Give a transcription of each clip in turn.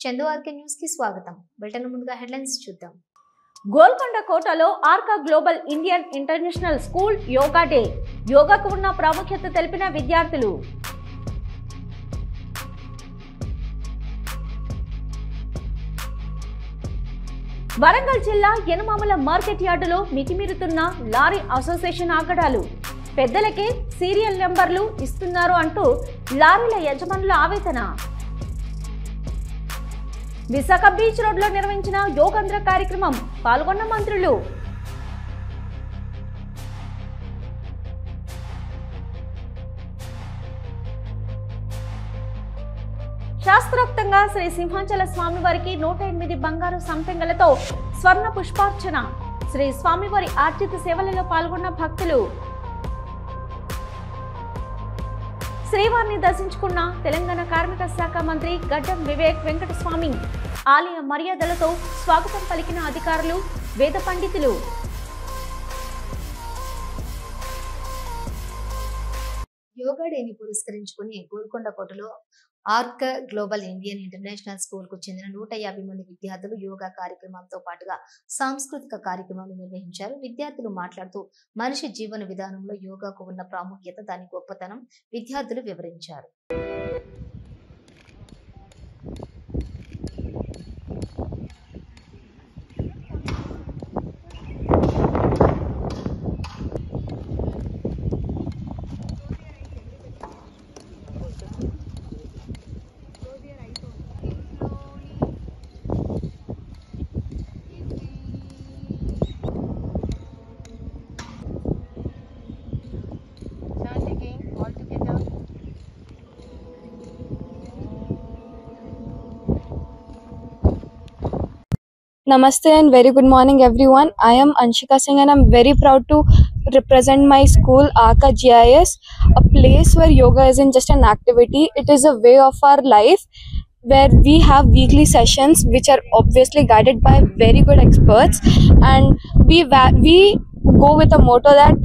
చందుఆర్కే news కి స్వాగతం. Bulletin ముందుగా హెడ్లైన్స్ చూద్దాం. గోల్కొండ కోటలో Arka global Indian international school yoga day. యోగాకు ఉన్న ప్రాముఖ్యత తెలిపిన విద్యార్థులు. వరంగల్ జిల్లా యనమామల మార్కెట్ యార్డులో మితిమీరుతున్న లారీ అసోసియేషన్ ఆగడాలు. పెద్దలకే సీరియల్ నెంబర్లు ఇస్తున్నారు అంటూ లారీల యజమానుల ఆవేదన. విశాఖ బీచ్ రోడ్లో నిర్వహించిన యోగాంధ్ర కార్యక్రమం పాల్గొన్న మంత్రులు. శాస్త్రోక్తంగా శ్రీ సింహాచల స్వామివారికి 108 బంగారు సంపెంగలతో స్వర్ణ పుష్పార్చన. శ్రీ స్వామివారి ఆర్జిత సేవలలో పాల్గొన్న భక్తులు. శ్రీవారిని దర్శించుకున్న తెలంగాణ కార్మిక శాఖ మంత్రి గడ్డం వివేక్ వెంకటస్వామి. ఆలయ మర్యాదలతో స్వాగతం పలికిన అధికారులు, వేద పండితులు. యోగా డేని పురస్కరించుకుని గోల్కొండ కోటలో Arka global Indian international school కు చెందిన 150 మంది విద్యార్థులు యోగా కార్యక్రమంతో పాటుగా సాంస్కృతిక కార్యక్రమాలు నిర్వహించారు. విద్యార్థులు మాట్లాడుతూ మనిషి జీవన విధానంలో యోగాకు ఉన్న ప్రాముఖ్యత, దాని గొప్పతనం విద్యార్థులు వివరించారు. Namaste and very good morning everyone. I am Anshika Singh and I'm very proud to represent my school Arka GIS, a place where yoga isn't just an activity, it is a way of our life where we have weekly sessions which are obviously guided by very good experts, and we go with a motto that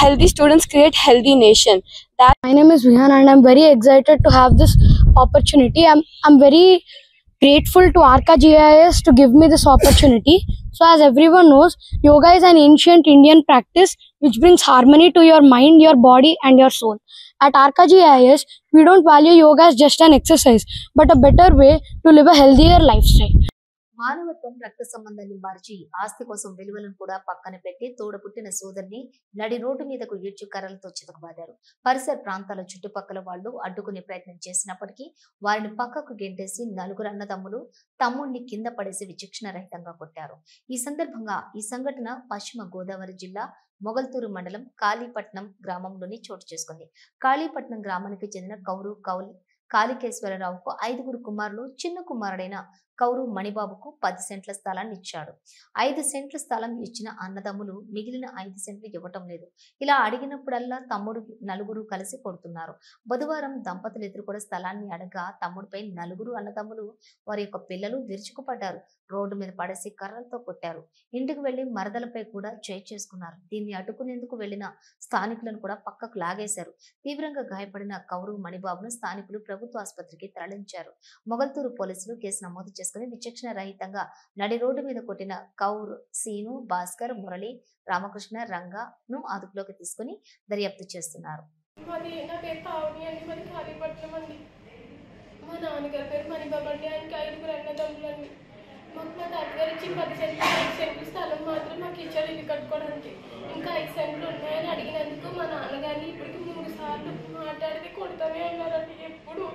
healthy students create healthy nation. My name is Vihan and I'm very excited to have this opportunity. I'm very grateful to Arka GIS to give me this opportunity. So as everyone knows, yoga is an ancient Indian practice which brings harmony to your mind, your body and your soul. At Arka GIS, we don't value yoga as just an exercise, but a better way to live a healthier lifestyle. మానవత్వం, రక్త సంబంధాన్ని మార్చి ఆస్తి కోసం విలువలను కూడా పక్కన పెట్టి తోడపుట్టిన సోదరిని నడి రోడ్డు మీదకు ఈడ్చి కర్రలతో చితకబాదారు. పరిసర ప్రాంతాల చుట్టుపక్కల వాళ్ళు అడ్డుకునే ప్రయత్నం చేసినప్పటికీ వారిని పక్కకు గెంటేసి నలుగురు అన్నదమ్ములు తమ్ముడిని కింద పడేసి విచక్షణ రహితంగా కొట్టారు. ఈ సందర్భంగా ఈ సంఘటన పశ్చిమ గోదావరి జిల్లా మొగల్తూరు మండలం కాళీపట్నం గ్రామంలోని చోటు చేసుకుంది. కాళీపట్నం గ్రామానికి చెందిన కాళికేశ్వరరావుకు 5 కుమారులు, చిన్న కుమారుడైన కౌరు మణిబాబుకు 10 సెంట్ల స్థలాన్ని ఇచ్చాడు. 5 సెంట్ల స్థలం ఇచ్చిన అన్నదమ్ములు మిగిలిన 5 సెంట్లు ఇవ్వటం లేదు. ఇలా అడిగినప్పుడల్లా తమ్ముడు నలుగురు కలిసి కొడుతున్నారు. బుధవారం దంపతులు ఎదురు కూడా స్థలాన్ని అడగా తమ్ముడిపై నలుగురు అన్నదమ్ములు వారి యొక్క పిల్లలు విరుచుకుపడ్డారు. రోడ్డు మీద పడేసి కర్రలతో కొట్టారు. ఇంటికి వెళ్లి మరదలపై కూడా చేసుకున్నారు. దీన్ని అడ్డుకునేందుకు వెళ్లిన స్థానికులను కూడా పక్కకు లాగేశారు. తీవ్రంగా గాయపడిన కౌరు మణిబాబును స్థానికులు ప్రభుత్వ ఆసుపత్రికి తరలించారు. మొగల్తూరు పోలీసులు కేసు నమోదు చేసుకుని విచక్షణ రహితంగా నడి రోడ్డు మీద కొట్టిన కౌర్, సీను, భాస్కర్, మురళి, రామకృష్ణ, రంగాను అదుపులోకి తీసుకుని దర్యాప్తు చేస్తున్నారు. మా నాన్నగారి పేరు మణిబాబు అండి. ఆయనకి 5 అన్నదమ్ములండి. మాకు మా తాతగారు ఇచ్చి 10 సెంట్లు స్థలం మాత్రం మాకు ఇచ్చారు ఇల్లు కట్టుకోవడానికి. ఇంకా 5 సెంట్లు ఉన్నాయని అడిగినందుకు మా నాన్నగారిని ఇప్పటికి 3 సార్లు మాట్లాడితే కొడతామే అన్నారండి. ఎప్పుడు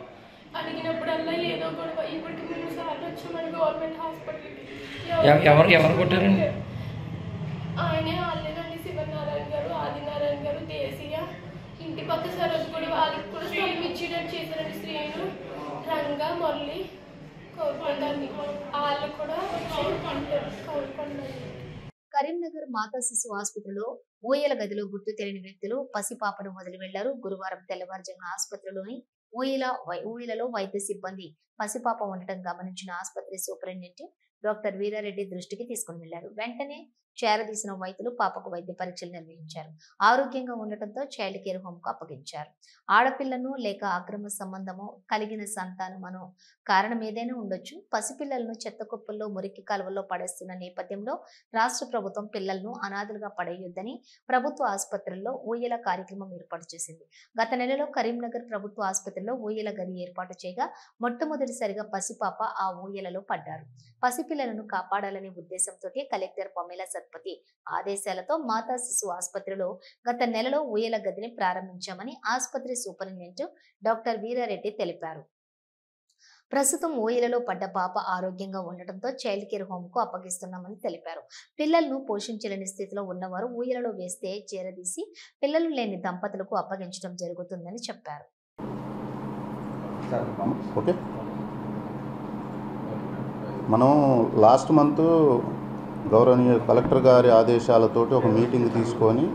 అడిగినప్పుడల్లా ఏదో గొడవ. ఇప్పటికి 3 సార్లు వచ్చి మన గవర్నమెంట్ హాస్పిటల్కి. ఎవరు కొట్టారండి? ఆయనే వాళ్ళేనండి. శివనారాయణ గారు, ఆదినారాయణ గారు, దేశీయ, ఇంటి పక్క సరోజు కూడా వాళ్ళకి కూడా స్థలం ఇచ్చినట్టు చేశారండి. శ్రీను, రంగా, మురళి, కోరుకొండండి. వాళ్ళు కూడా కోరుకొండండి. కరీంనగర్ మాతా శిశు ఆసుపత్రిలో ఊయల గదిలో గుర్తు తెలియని వ్యక్తులు పసిపాపను వదిలి వెళ్లారు. గురువారం తెల్లవారుజామున ఆసుపత్రిలోని ఊయలలో వైద్య సిబ్బంది పసిపాప ఉండటం గమనించిన ఆసుపత్రి సూపరింటెండెంట్ డాక్టర్ వీరారెడ్డి దృష్టికి తీసుకుని వెళ్లారు. వెంటనే చేరదీసిన వైద్యులు పాపకు వైద్య పరీక్షలు నిర్వహించారు. ఆరోగ్యంగా ఉండటంతో చైల్డ్ కేర్ హోమ్ కు అప్పగించారు. ఆడపిల్లను లేక అక్రమ సంబంధము కలిగిన సంతానమనో కారణం ఏదైనా ఉండొచ్చు. పసిపిల్లలను చెత్త కుప్పల్లో మురికి కాలువల్లో పడేస్తున్న నేపథ్యంలో రాష్ట్ర ప్రభుత్వం పిల్లలను అనాథలుగా పడేయొద్దని ప్రభుత్వ ఆసుపత్రుల్లో ఊయల కార్యక్రమం ఏర్పాటు చేసింది. గత నెలలో కరీంనగర్ ప్రభుత్వ ఆసుపత్రిలో ఊయల గది ఏర్పాటు చేయగా మొట్టమొదటిసారిగా పసిపాప ఆ ఊయలలో పడ్డారు. పసిపిల్లలను కాపాడాలనే ఉద్దేశంతో కలెక్టర్ పమేలా సత్పతి ఆదేశాలతో మాతా శిశు ఆసుపత్రిలో గత నెలలో ఊయల గదిని ప్రారంభించామని ఆసుపత్రి సూపరింటెండెంట్ డాక్టర్ వీరారెడ్డి తెలిపారు. ప్రస్తుతం ఊయలలో పడ్డ పాప ఆరోగ్యంగా ఉండటంతో చైల్డ్ కేర్ హోమ్ కు అప్పగిస్తున్నామని తెలిపారు. పిల్లలను పోషించలేని స్థితిలో ఉన్నవారు ఊయలలో వేస్తే చేరదీసి పిల్లలు లేని దంపతులకు అప్పగించడం జరుగుతుందని చెప్పారు. మనం లాస్ట్ మంత్ గౌరవనీయ కలెక్టర్ గారి ఆదేశాలతోటి ఒక మీటింగ్ తీసుకొని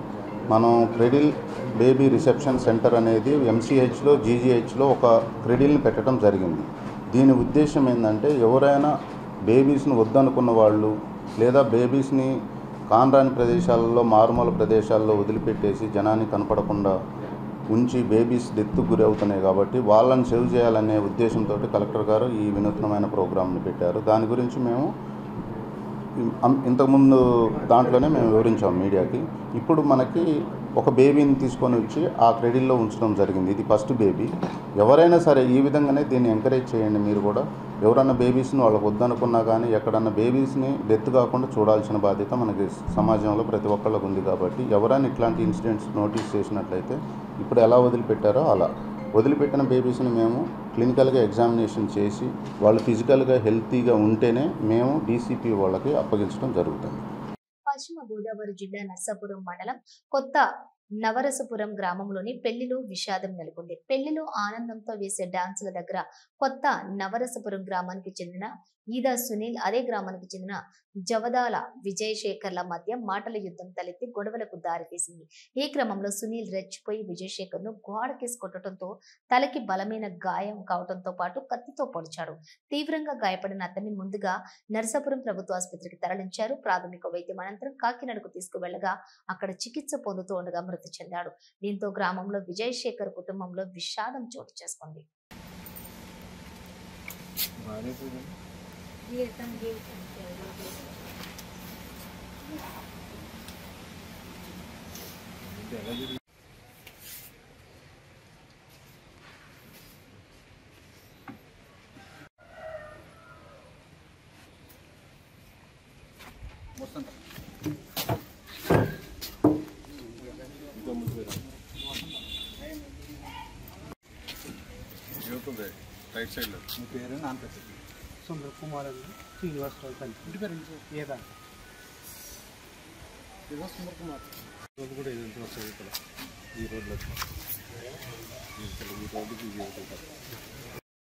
మనం క్రెడిల్ బేబీ రిసెప్షన్ సెంటర్ అనేది ఎంసీహెచ్లో జీజీహెచ్లో ఒక క్రెడిల్ని పెట్టడం జరిగింది. దీని ఉద్దేశం ఏంటంటే ఎవరైనా బేబీస్ని వద్దనుకున్న వాళ్ళు లేదా బేబీస్ని కానరాని ప్రదేశాలలో మారుమూల ప్రదేశాల్లో వదిలిపెట్టేసి జనాన్ని కనపడకుండా ఉంచి బేబీస్ డెత్కు గురి అవుతున్నాయి కాబట్టి వాళ్ళని సేవ్ చేయాలనే ఉద్దేశంతో కలెక్టర్ గారు ఈ వినూత్నమైన ప్రోగ్రాంని పెట్టారు. దాని గురించి మేము ఇంతకుముందు దాంట్లోనే మేము వివరించాం మీడియాకి. ఇప్పుడు మనకి ఒక బేబీని తీసుకొని వచ్చి ఆ క్రెడిల్లో ఉంచడం జరిగింది. ఇది ఫస్ట్ బేబీ. ఎవరైనా సరే ఈ విధంగానే దీన్ని ఎంకరేజ్ చేయండి. మీరు కూడా ఎవరన్నా బేబీస్ని వాళ్ళకు వద్దనుకున్నా కానీ ఎక్కడన్నా బేబీస్ని డెత్ కాకుండా చూడాల్సిన బాధ్యత మనకి సమాజంలో ప్రతి ఒక్కళ్ళకు ఉంది. కాబట్టి ఎవరైనా ఇట్లాంటి ఇన్సిడెంట్స్ నోటీస్ చేసినట్లయితే ఇప్పుడు ఎలా వదిలిపెట్టారో అలా వదిలిపెట్టిన బేబీస్ని మేము క్లినికల్గా ఎగ్జామినేషన్ చేసి వాళ్ళు ఫిజికల్గా హెల్తీగా ఉంటేనే మేము డీసీపీ వాళ్ళకి అప్పగించడం జరుగుతుంది. పశ్చిమ గోదావరి జిల్లా నర్సాపురం మండలం కొత్త నవరసపురం గ్రామంలోని పెళ్లిలో విషాదం నెలకొంది. పెళ్లిలో ఆనందంతో వేసే డాన్సుల దగ్గర కొత్త నవరసపురం గ్రామానికి చెందిన ఈదా సునీల్, అదే గ్రామానికి చెందిన జవదాల విజయశేఖర్ల మధ్య మాటల యుద్ధం తలెత్తి గొడవలకు దారితీసింది. ఈ క్రమంలో సునీల్ రెచ్చిపోయి విజయశేఖర్ ను గోడకేసి కొట్టడంతో తలకి బలమైన గాయం కావడంతో పాటు కత్తితో పొడిచాడు. తీవ్రంగా గాయపడిన అతన్ని ముందుగా నర్సాపురం ప్రభుత్వ ఆసుపత్రికి తరలించారు. ప్రాథమిక వైద్యం అనంతరం కాకినాడకు తీసుకువెళ్లగా అక్కడ చికిత్స పొందుతూ ఉండగా మృతి చెందాడు. దీంతో గ్రామంలో విజయశేఖర్ కుటుంబంలో విషాదం చోటు చేసుకుంది. రైట్ సైడ్ లో మీ పేరు నాన్న పేరు సుందర్ కుమార్ అండి. శ్రీనివాసరావు తల్లి ఇంటి పేరు ఏదా సుందర్ కుమార్. రోడ్డు కూడా ఏదంతా వస్తుంది ఇక్కడ ఈ రోడ్లో ఈ రోడ్డుకి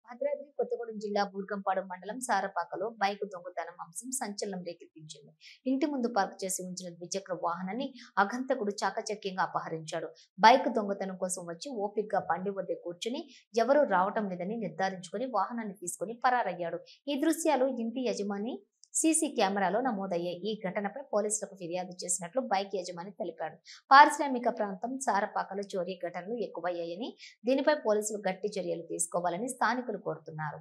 భద్రాద్రి కొత్తగూడెం జిల్లా బూర్గంపాడు మండలం సారపాకలో బైక్ దొంగతనం అంశం సంచలనం రేకెత్తించింది. ఇంటి ముందు పార్క్ చేసి ఉంచిన ద్విచక్ర వాహనాన్ని అఘంతకుడు చాకచక్యంగా అపహరించాడు. బైక్ దొంగతనం కోసం వచ్చి ఓపిక్గా బండి వద్ద కూర్చుని ఎవరూ రావటం లేదని నిర్ధారించుకుని వాహనాన్ని తీసుకుని పరారయ్యాడు. ఈ దృశ్యాలు ఇంటి యజమాని సీసీ కెమెరాలో నమోదయ్యాయి. ఈ ఘటనపై పోలీసులకు ఫిర్యాదు చేసినట్లు బైక్ యజమాని తెలిపాడు. పారిశ్రామిక ప్రాంతం సారపాకలో చోరీ ఘటనలు ఎక్కువయ్యాయని, దీనిపై పోలీసులు గట్టి చర్యలు తీసుకోవాలని స్థానికులు కోరుతున్నారు.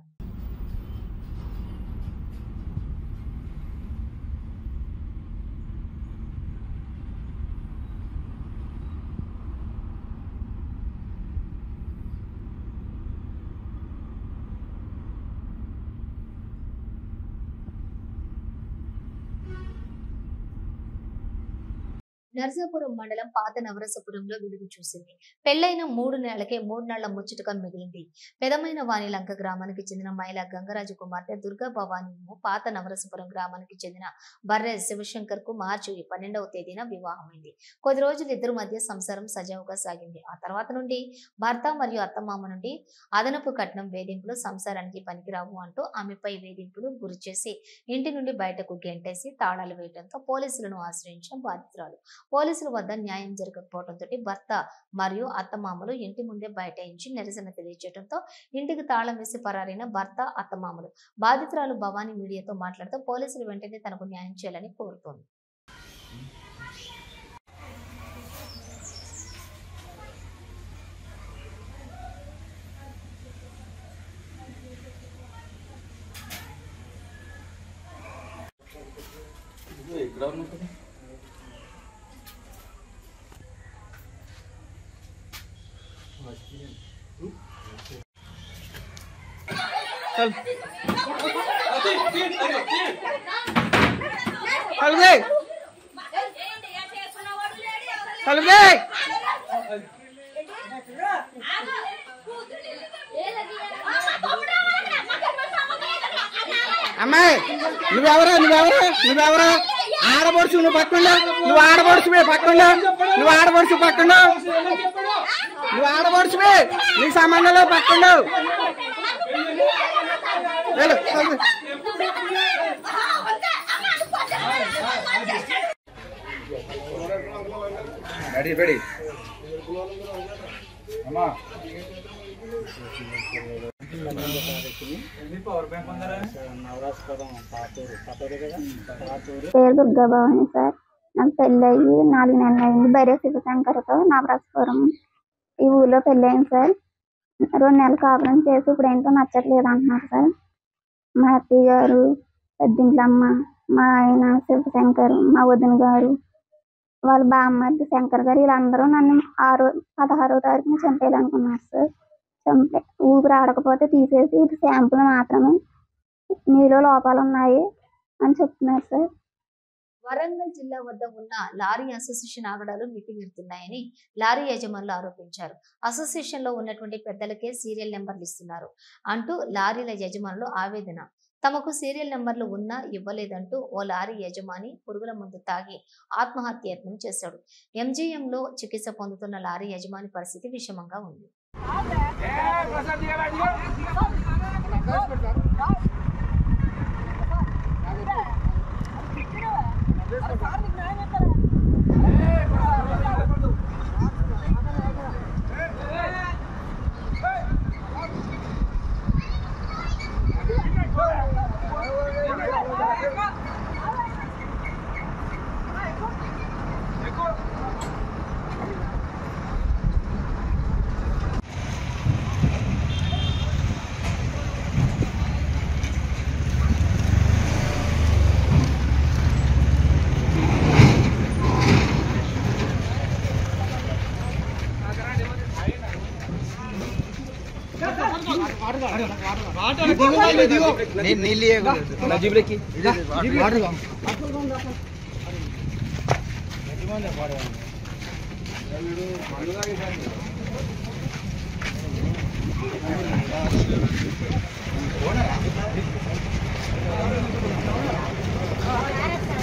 నర్సాపురం మండలం పాత నవరసపురంలో వెలుగు చూసింది. పెళ్లైన 3 నెలలకే 3 నెలల ముచ్చటగా మిగిలింది. పెదమైన వాణిలంక గ్రామానికి చెందిన మైలా గంగరాజు కుమార్తె దుర్గా భవానీను పాత నవరసపురం గ్రామానికి చెందిన బర్రె శివశంకర్ కు మార్చి 12వ తేదీన వివాహమైంది. కొద్ది రోజులు ఇద్దరి మధ్య సంసారం సజావుగా సాగింది. ఆ తర్వాత నుండి భర్త మరియు అత్తమామ నుండి అదనపు కట్నం, వేధింపులు, సంసారానికి పనికిరావు అంటూ ఆమెపై వేధింపులు గురి చేసి ఇంటి నుండి బయటకు గెంటేసి తాళాలు వేయడంతో పోలీసులను ఆశ్రయించిన బాధితురాలు పోలీసుల వద్ద న్యాయం జరగకపోవడంతో భర్త మరియు అత్తమామలు ఇంటి ముందే బైఠాయించి నిరసన తెలియజేయడంతో ఇంటికి తాళం వేసి పరారైన భర్త అత్తమామలు. బాధితురాలు భవానీ మీడియాతో మాట్లాడుతూ పోలీసులు వెంటనే తనకు న్యాయం చేయాలని కోరుతోంది. అమ్మాయి నువ్వెవరా ఆడబడుచు నువ్వు పక్కన నువ్వు ఆడబడుచువే పక్కన నువ్వు ఆడబడుచు పక్కన నువ్వు ఆడబడుచువే నీకు సంబంధంలో పక్కన అమ్మా పేరు దుర్గా భవాని సార్. నాకు పెళ్ళి అయ్యి 4 నెలలు అయింది. భైరవ శివశంకర్తో నవరాజపురం ఈ ఊళ్ళో పెళ్ళి అయింది సార్. 2 నెలలు కాపురం చేసి ఇప్పుడు ఏంటో నచ్చట్లేదు అంటున్నారు సార్. మా అత్తయ్య గారు, పెద్దింట్లమ్మ, మా ఆయన శివశంకర్, మా వదిన గారు, వాళ్ళ బామ్మర్ది శంకర్ గారు, వీళ్ళందరూ నన్ను 16వ తారీఖున చంపేయాలనుకున్నారు సార్. ఊపిరి ఆడకపోతే తీసేసి ఇది శాంపుల్ మాత్రమే, నీలో లోపాలు ఉన్నాయి అని చెప్తున్నారు సార్. వరంగల్ జిల్లా వద్ద ఉన్న లారీ అసోసియేషన్ ఆగడాలు మితిమీరుతున్నాయని లారీ యజమానులు ఆరోపించారు. అసోసియేషన్ లో ఉన్నటువంటి పెద్దలకే సీరియల్ నెంబర్లు ఇస్తున్నారు అంటూ లారీల యజమానులు ఆవేదన. తమకు సీరియల్ నెంబర్లు ఉన్నా ఇవ్వలేదంటూ ఓ లారీ యజమాని పురుగుల మందు తాగి ఆత్మహత్యయత్నం చేశాడు. ఎంజీఎంలో చికిత్స పొందుతున్న లారీ యజమాని పరిస్థితి విషమంగా ఉంది.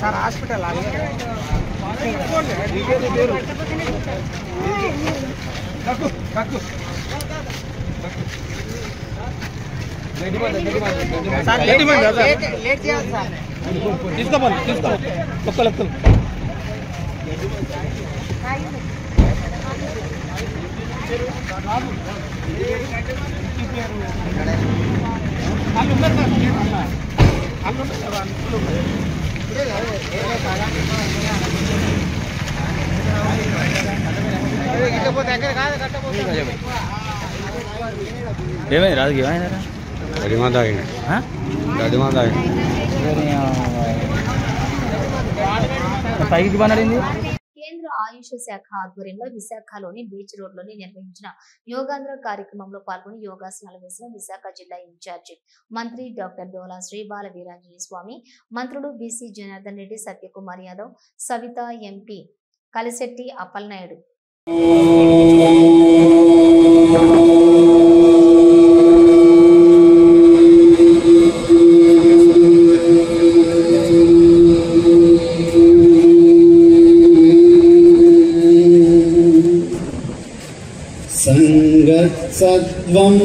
సార్ హాస్పిటల్ తీసుకో ఒక్క ఏమైంది రాజకీయ ఏమైందా పైకి పనడింది. కేంద్ర ఆయుష్ శాఖ ఆధ్వర్యంలో విశాఖలోని బీచ్ రోడ్లోని నిర్వహించిన యోగాంధ్ర కార్యక్రమంలో పాల్గొని యోగాసనాలు వేసిన విశాఖ జిల్లా ఇన్ఛార్జి మంత్రి డాక్టర్ డోలా శ్రీ బాల వీరాంజనేయ స్వామి, మంత్రులు BC Janardhan Reddy, Satyakumar Yadav, Savitha, MP Kalisetti Appalanaidu. Sangatsadvam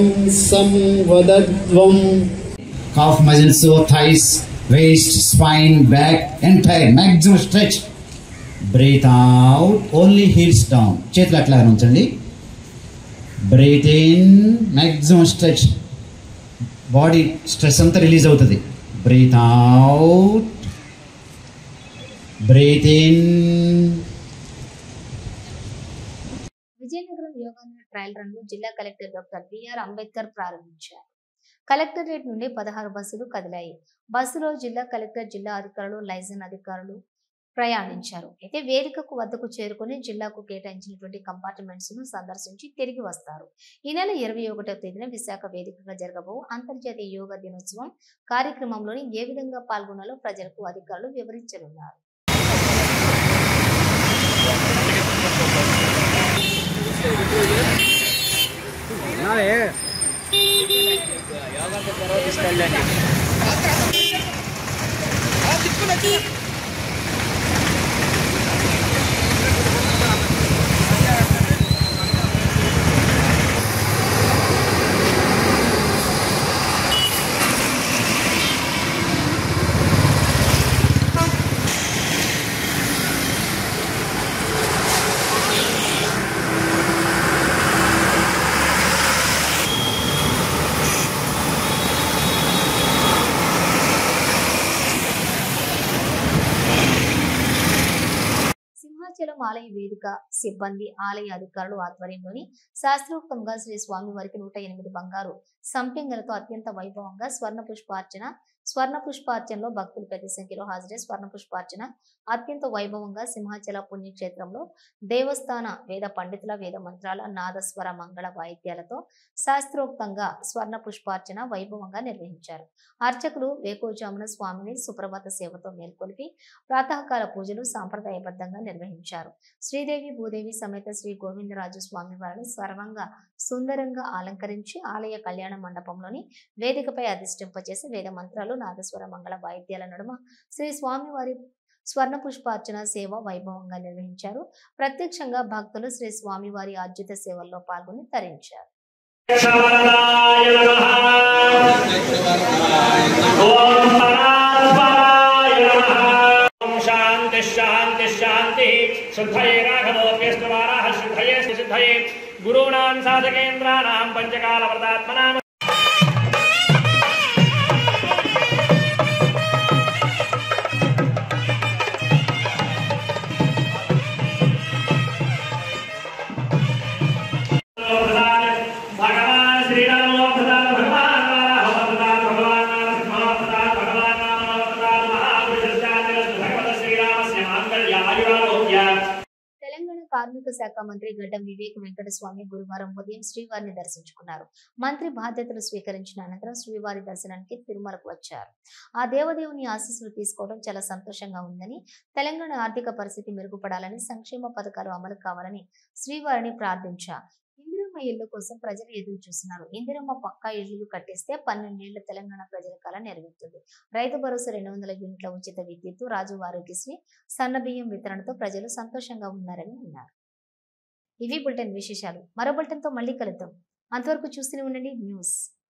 samvadadvam. Calf muscles, thighs, waist, spine, back, entire maximum stretch. Breathe out, only heels down, చేతులు అట్లా ఉంచండి. Breathe in, maximum stretch, body stress అంతా రిలీజ్ అవుతుంది. Breathe out, breathe in. Vizianagaram Yogandhra trial run ను జిల్లా collector doctor BR Ambedkar ప్రారంభించారు. Collectorate నుండి 16 బస్సులు కదిలాయి. బస్సులో జిల్లా కలెక్టర్, జిల్లా అధికారులు, లైజన్ అధికారులు ప్రయాణించారు. అయితే వేదికకు వద్దకు చేరుకుని జిల్లాకు కేటాయించినటువంటి కంపార్ట్మెంట్స్ ను సందర్శించి తిరిగి వస్తారు. ఈ నెల 21వ తేదీన విశాఖ వేదికగా జరగబో అంతర్జాతీయ యోగా దినోత్సవం కార్యక్రమంలోని ఏ విధంగా పాల్గొనాలో ప్రజలకు అధికారులు వివరించనున్నారు. సింహాచలం ఆలయ వేదిక సిబ్బంది, ఆలయ అధికారులు ఆధ్వర్యంలోని శాస్త్రోక్తంగా శ్రీ స్వామివారికి 108 బంగారు సంపెంగలతో అత్యంత వైభవంగా స్వర్ణ పుష్పార్చనలో భక్తులు పెద్ద సంఖ్యలో హాజరై స్వర్ణ పుష్పార్చన అత్యంత వైభవంగా సింహాచల పుణ్యక్షేత్రంలో దేవస్థాన వేద పండితుల వేద మంత్రాల నాదస్వర మంగళ వాయిద్యాలతో శాస్త్రోక్తంగా స్వర్ణ పుష్పార్చన వైభవంగా నిర్వహించారు. అర్చకులు వేకోజామున స్వామిని సుప్రభాత సేవతో మేల్కొలిపి ప్రాతకాల పూజలు సాంప్రదాయబద్ధంగా నిర్వహించారు. శ్రీదేవి భూదేవి సమేత శ్రీ గోవిందరాజు స్వామి వారిని సర్వంగా సుందరంగా అలంకరించి ఆలయ కళ్యాణ మండపంలోని వేదికపై అధిష్టింపచేసి వేద మంత్రాలు నాదస్వర మంగళ వాయిద్యాల నడుమ శ్రీ స్వామివారి స్వర్ణ పుష్పార్చన సేవ వైభవంగా నిర్వహించారు. ప్రత్యక్షంగా భక్తులు శ్రీ స్వామివారి అద్భుత సేవల్లో పాల్గొని తరించారు. शांति शांति शांति शुद्धये राघवोऽप्यस्तवाराः शुद्धये सुसिद्धये गुरूणां साधकेन्द्राणां पंचकालव्रतात्मनां भगवान श्री रामो भगवान भगवान తెలంగాణ కార్మిక శాఖ మంత్రి గడ్డం వివేక్ వెంకటస్వామి గురువారం ఉదయం శ్రీవారిని దర్శించుకున్నారు. మంత్రి బాధ్యతలు స్వీకరించిన అనంతరం శ్రీవారి దర్శనానికి తిరుమలకు వచ్చారు. ఆ దేవదేవుని ఆశీస్సులు తీసుకోవడం చాలా సంతోషంగా ఉందని, తెలంగాణ ఆర్థిక పరిస్థితి మెరుగుపడాలని, సంక్షేమ పథకాలు అమలు కావాలని శ్రీవారిని ప్రార్థించారు. ఇందిరమ్మ ఇళ్ల కోసం ప్రజలు ఎదురు చూస్తున్నారు. ఇందిరమ్మ పక్కా ఇళ్లు కట్టేస్తే 12 ఏళ్ల తెలంగాణ ప్రజల కళ నెరవేరుతుంది. రైతు భరోసా 200 యూనిట్ల ఉచిత విద్యుత్, రాజు ఆరోగ్యశ్రీ, సన్నబియ్యం వితరణతో ప్రజలు సంతోషంగా ఉన్నారని అన్నారు. ఇవి బులెటిన్ విశేషాలు. మరో బులెటిన్తో మళ్ళీ కలుద్దాం. అంతవరకు చూస్తూనే ఉండండి న్యూస్.